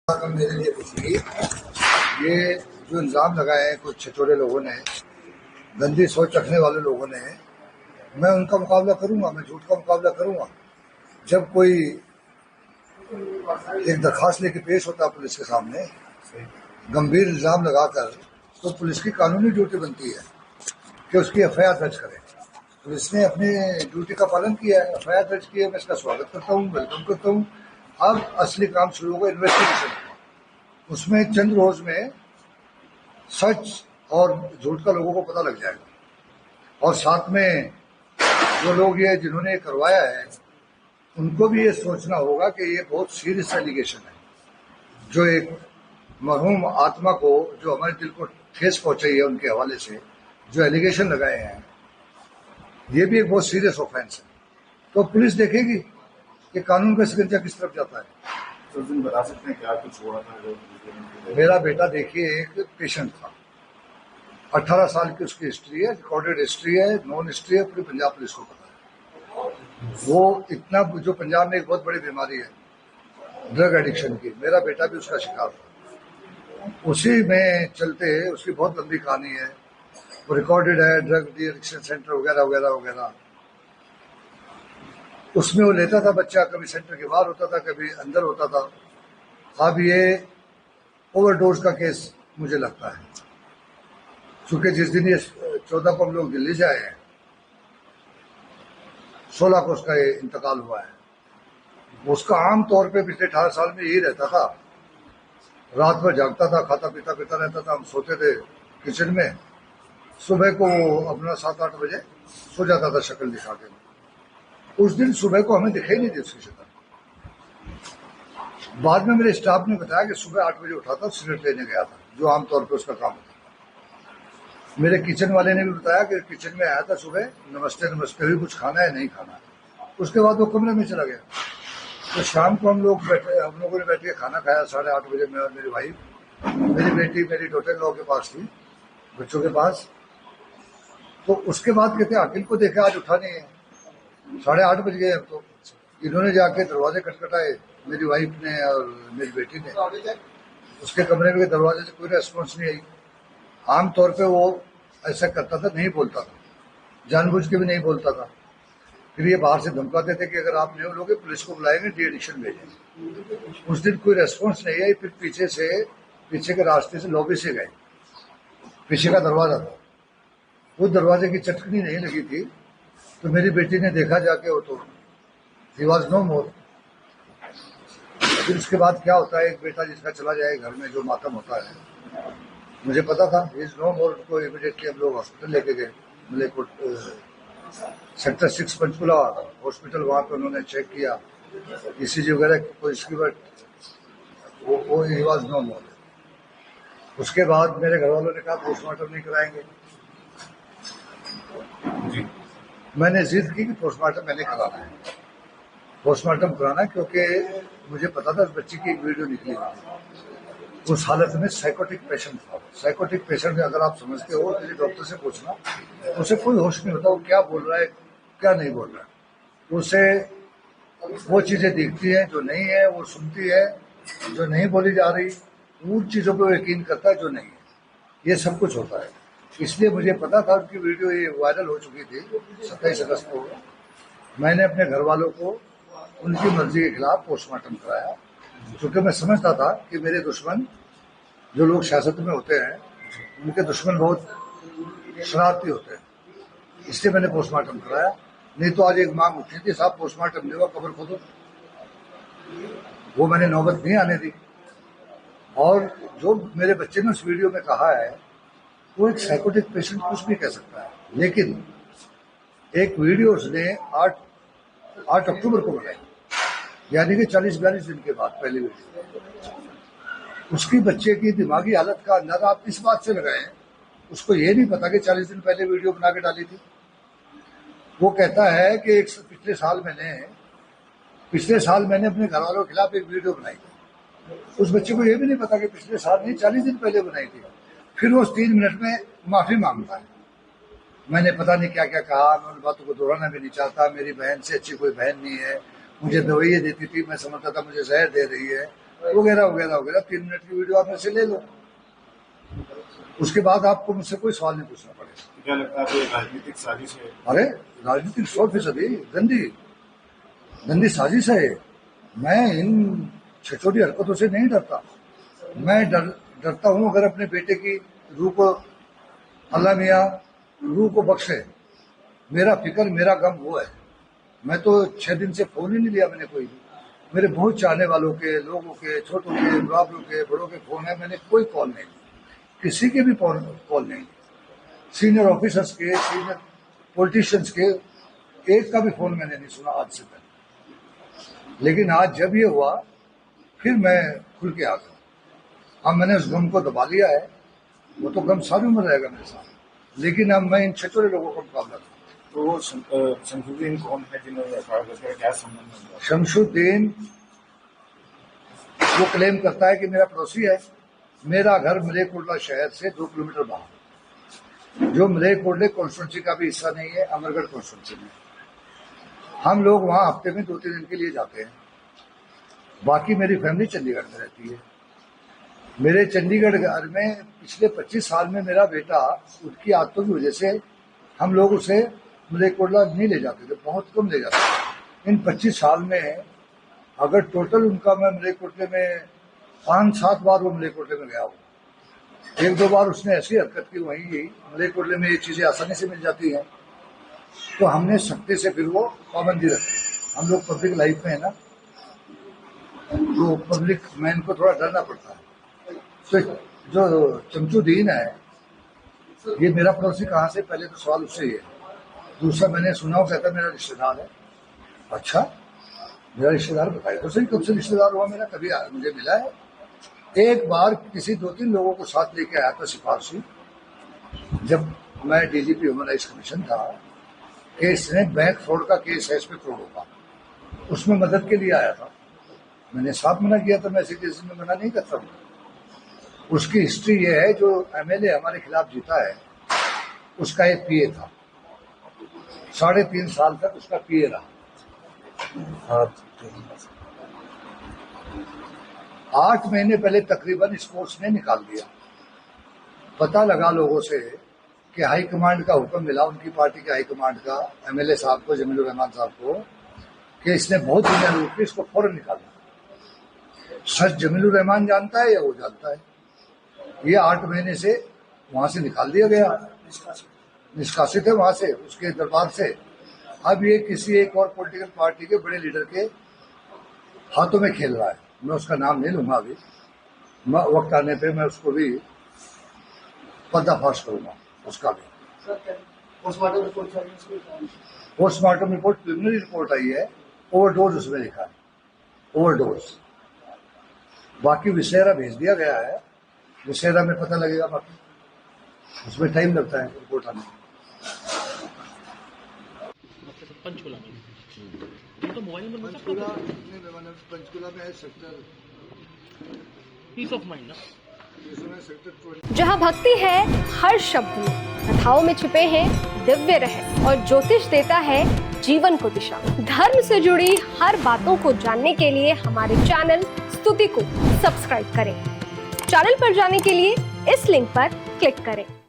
मेरे लिए कुछ नहीं। ये जो इल्ज़ाम लगाए हैं कुछ छिछोरे लोगों ने, गंदी सोच रखने वाले लोगों ने, मैं उनका मुकाबला करूंगा, मैं झूठ का मुकाबला करूंगा। जब कोई एक दरखास्त लेके पेश होता है पुलिस के सामने गंभीर इल्ज़ाम लगाकर, तो पुलिस की कानूनी ड्यूटी बनती है कि उसकी एफआईआर दर्ज करे। पुलिस ने अपनी ड्यूटी का पालन किया है, एफआईआर दर्ज की है। मैं इसका स्वागत करता हूँ, वेलकम करता हूँ। अब असली काम शुरू होगा, इन्वेस्टिगेशन। उसमें चंद रोज में सच और झूठ का लोगों को पता लग जाएगा। और साथ में जो लोग ये जिन्होंने करवाया है उनको भी ये सोचना होगा कि ये बहुत सीरियस एलिगेशन है। जो एक मरहूम आत्मा को, जो हमारे दिल को ठेस पहुंचाई है, उनके हवाले से जो एलिगेशन लगाए हैं, ये भी एक बहुत सीरियस ऑफेंस है। तो पुलिस देखेगी कि कानून का शिकंजा किस तरफ जाता है। तो दिन बता सकते हैं क्या कुछ हुआ था? मेरा बेटा देखिए एक पेशेंट था, 18 साल की उसकी हिस्ट्री है, रिकॉर्डेड हिस्ट्री है, नॉन हिस्ट्री है, पूरी पंजाब पुलिस को पता है। वो इतना, जो पंजाब में एक बहुत बड़ी बीमारी है ड्रग एडिक्शन की, मेरा बेटा भी उसका शिकार था। उसी में चलते उसकी बहुत लंबी कहानी है, वो रिकॉर्डेड है, ड्रग एडिक्शन सेंटर वगैरह वगैरह वगैरह। उसमें वो लेता था बच्चा, कभी सेंटर के बाहर होता था, कभी अंदर होता था। अब ये ओवरडोज का केस मुझे लगता है, क्योंकि जिस दिन ये 14 को हम लोग दिल्ली जाए हैं, 16 को उसका ये इंतकाल हुआ है। उसका आम तौर पे पिछले 18 साल में यही रहता था, रात भर जागता था, खाता पीता पीता रहता था, हम सोते थे किचन में, सुबह को अपना 7-8 बजे सो जाता था शक्ल दिखा के। उस दिन सुबह को हमें दिखाई नहीं दी उसकी शक्ल। बाद में मेरे स्टाफ ने बताया कि सुबह 8 बजे उठा था, सिगरेट लेने गया था, जो आमतौर पर उसका काम होता था। मेरे किचन वाले ने भी बताया कि किचन में आया था सुबह, नमस्ते नमस्ते हुई, कुछ खाना है नहीं खाना है। उसके बाद वो कमरे में चला गया। तो शाम को हम लोगों ने बैठ के खाना खाया 8:30 बजे, मैं और मेरी वाइफ, मेरी बेटी मेरी डॉटर लॉ के पास थी, बच्चों के पास। तो उसके बाद कहते अखिल को देखा, आज उठा नहीं है, 8:30 बज गए। अब तो इन्होंने जाके दरवाजे खटखटाए, मेरी वाइफ ने और मेरी बेटी ने। उसके कमरे में दरवाजे से कोई रेस्पॉन्स नहीं आई। आमतौर पे वो ऐसा करता था, नहीं बोलता था, जानबूझ के भी नहीं बोलता था। फिर ये बाहर से धमकाते थे कि अगर आप नहीं बोलोगे पुलिस को बुलाएंगे, डी एडिक्शन भेजेंगे। उस दिन कोई रेस्पॉन्स नहीं आई। फिर पीछे के रास्ते से लॉबी से गए, पीछे का दरवाजा था, वो दरवाजे की चटकनी नहीं लगी थी। तो मेरी बेटी ने देखा जाके, वो तो ही वॉज नो मोर। फिर उसके बाद क्या होता है, एक बेटा जिसका चला जाए घर में, जो मातम होता है, मुझे पता था इज नो मोर। को इमीडिएटली हम लोग हॉस्पिटल लेके गए, मलेरकोट सेक्टर 6 पंचकुला हॉस्पिटल। वहां पे उन्होंने चेक किया, ईसीजी वगैरह कोई इसकी, बट वो ही वॉज नो मोर। उसके बाद मेरे घर वालों ने कहा पोस्टमार्टम नहीं कराएंगे। मैंने जिद की कि पोस्टमार्टम मैंने कराना है, पोस्टमार्टम कराना, क्योंकि मुझे पता था उस बच्ची की एक वीडियो निकली थी। उस हालत में साइकोटिक पेशेंट था। साइकोटिक पेशेंट अगर आप समझते हो, किसी डॉक्टर से पूछना, उसे कोई होश नहीं होता वो क्या बोल रहा है क्या नहीं बोल रहा है। उसे वो चीजें दिखती हैं जो नहीं है, वो सुनती है जो नहीं बोली जा रही, उन चीजों पर यकीन करता है जो नहीं है। ये सब कुछ होता है। इसलिए मुझे पता था उनकी वीडियो ये वायरल हो चुकी थी 27 अगस्त को। मैंने अपने घर वालों को उनकी मर्जी के खिलाफ पोस्टमार्टम कराया, क्योंकि मैं समझता था कि मेरे दुश्मन, जो लोग सियासत में होते हैं, उनके दुश्मन बहुत शरारती होते हैं। इसलिए मैंने पोस्टमार्टम कराया। नहीं तो आज एक मांग उठी थी, साहब पोस्टमार्टम देगा, कब्र खोदो। वो मैंने नौबत नहीं आने दी। और जो मेरे बच्चे ने उस वीडियो में कहा है, वो एक साइकोटिक पेशेंट कुछ भी कह सकता है। लेकिन एक वीडियो उसने 8 अक्टूबर को बनाई, यानी कि 40-42 दिन के बाद पहली वीडियो। उसकी बच्चे की दिमागी हालत का अंदाजा आप इस बात से लगाएं, उसको ये नहीं पता कि 40 दिन पहले वीडियो बना के डाली थी। वो कहता है कि पिछले साल मैंने अपने घर वालों के खिलाफ एक वीडियो बनाई थी। उस बच्चे को ये भी नहीं पता कि पिछले साल नहीं, 40 दिन पहले बनाई थी। फिर वो 3 मिनट में माफी मांगता है, मैंने पता नहीं क्या क्या कहा, मैं उन बातों को दोहराना भी नहीं चाहता। मेरी बहन से अच्छी कोई बहन नहीं है, मुझे दवाइयाँ देती थी, मैं समझता था मुझे जहर दे रही है, वगैरह वगैरह वगैरह। 3 मिनट की वीडियो आप मेरे से ले लो, उसके बाद आपको मुझसे कोई सवाल नहीं पूछना पड़ेगा। क्या लगता है ये राजनीतिक साजिश है? अरे राजनीतिक 100% गंदी गंदी साजिश है। मैं इन छिछोटी हरकतों से नहीं डरता। मैं डरता हूं अगर अपने बेटे की रूह को अल्लाह मियाँ रूह को बख्शे। मेरा फिक्र मेरा गम वो है। मैं तो 6 दिन से फोन ही नहीं लिया मैंने कोई भी। मेरे बहुत चाहने वालों के, लोगों के, छोटों के, बाबरों के, बड़ों के फोन है, मैंने कोई कॉल नहीं ली, किसी के भी कॉल नहीं ली। सीनियर ऑफिसर्स के, सीनियर पॉलिटिशियंस के एक का भी फोन मैंने नहीं सुना आज से पहले। लेकिन आज जब ये हुआ फिर मैं खुल के आ गया। अब मैंने उस गम को दबा लिया है, वो तो गम सारी उम्र रहेगा मेरे साथ, लेकिन अब मैं इन छिछोरे लोगों को मुकाबला करूँ। तो शमशुद्दीन कौन है जिन्होंने एफआईआर किया, क्या संबंध है? शमशुद्दीन वो क्लेम करता है कि मेरा पड़ोसी है। मेरा घर मलेरकोटला शहर से 2 किलोमीटर बाहर, जो मलेरकोटला कॉन्स्टिट्यूंसी का भी हिस्सा नहीं है, अमरगढ़ कॉन्स्टिट्यूंसी में। हम लोग वहां हफ्ते में 2-3 दिन के लिए जाते हैं। बाकी मेरी फैमिली चंडीगढ़ में रहती है। मेरे चंडीगढ़ घर में पिछले 25 साल में मेरा बेटा, उसकी आदतों की वजह से हम लोग उसे मलेरकोटला नहीं ले जाते थे, बहुत कम ले जाते थे। इन 25 साल में अगर टोटल उनका मैं मलेरकोटले में 5-7 बार वो मलेरकोटले में गया हूँ। 1-2 बार उसने ऐसी हरकत की, वहीं मलेरकोटले में ये चीजें आसानी से मिल जाती हैं, तो हमने सख्ती से फिर वो पाबंदी रखी। हम लोग पब्लिक लाइफ में है ना, तो पब्लिक मैन को थोड़ा डरना पड़ता है। तो जो शमशुद्दीन है, ये मेरा पड़ोसी कहाँ से, पहले तो सवाल उससे ही है। दूसरा मैंने सुना वो कहता मेरा रिश्तेदार है। अच्छा, मेरा रिश्तेदार बताया तो सही, कब से रिश्तेदार हुआ मेरा, कभी मुझे मिला है? एक बार किसी 2-3 लोगों को साथ लेके आया था सिफारशी, जब मैं डीजीपी ह्यूमन राइट्स कमीशन था। केस ने बैंक फ्रॉड का केस है, इस पे करोड़ों का, उसमें मदद के लिए आया था। मैंने साफ मना किया था, मैं ऐसे केस में मना नहीं करता हूँ। उसकी हिस्ट्री ये है, जो एमएलए हमारे खिलाफ जीता है उसका एक पीए था, 3.5 साल तक उसका पीए रहा। 8 महीने पहले तकरीबन स्पोर्ट्स ने निकाल दिया। पता लगा लोगों से कि हाई कमांड का हुक्म मिला, उनकी पार्टी के हाई कमांड का, एमएलए साहब को, जमीलुर रहमान साहब को, कि इसने बहुत दुनिया लूट ली, इसको फौरन निकालना। सच जमीलुर रहमान जानता है या वो जानता है? ये 8 महीने से वहां से निकाल दिया गया, निष्कासित है वहां से, उसके दरबार से। अब ये किसी एक और पॉलिटिकल पार्टी के बड़े लीडर के हाथों में खेल रहा है। मैं उसका नाम नहीं लूंगा अभी, वक्त आने पे मैं उसको भी पर्दाफाश करूंगा, उसका भी। पोस्टमार्टम रिपोर्ट प्रिलिमिनरी रिपोर्ट आई है, ओवरडोज उसमें लिखा है, ओवरडोज। बाकी विसेरा भेज दिया गया है, विसेरा में पता लगेगा, बाकी उसमें टाइम लगता है रिपोर्ट आने में। पंचकुला में तो मोबाइल नंबर पंचकुला में है सेक्टर पीस ऑफ माइंड ना, सेक्टर जहाँ भक्ति है हर शब्द में, कथाओं में छुपे हैं दिव्य रहस्य और ज्योतिष देता है जीवन को दिशा। धर्म से जुड़ी हर बातों को जानने के लिए हमारे चैनल स्तुति को सब्सक्राइब करें। चैनल पर जाने के लिए इस लिंक पर क्लिक करें।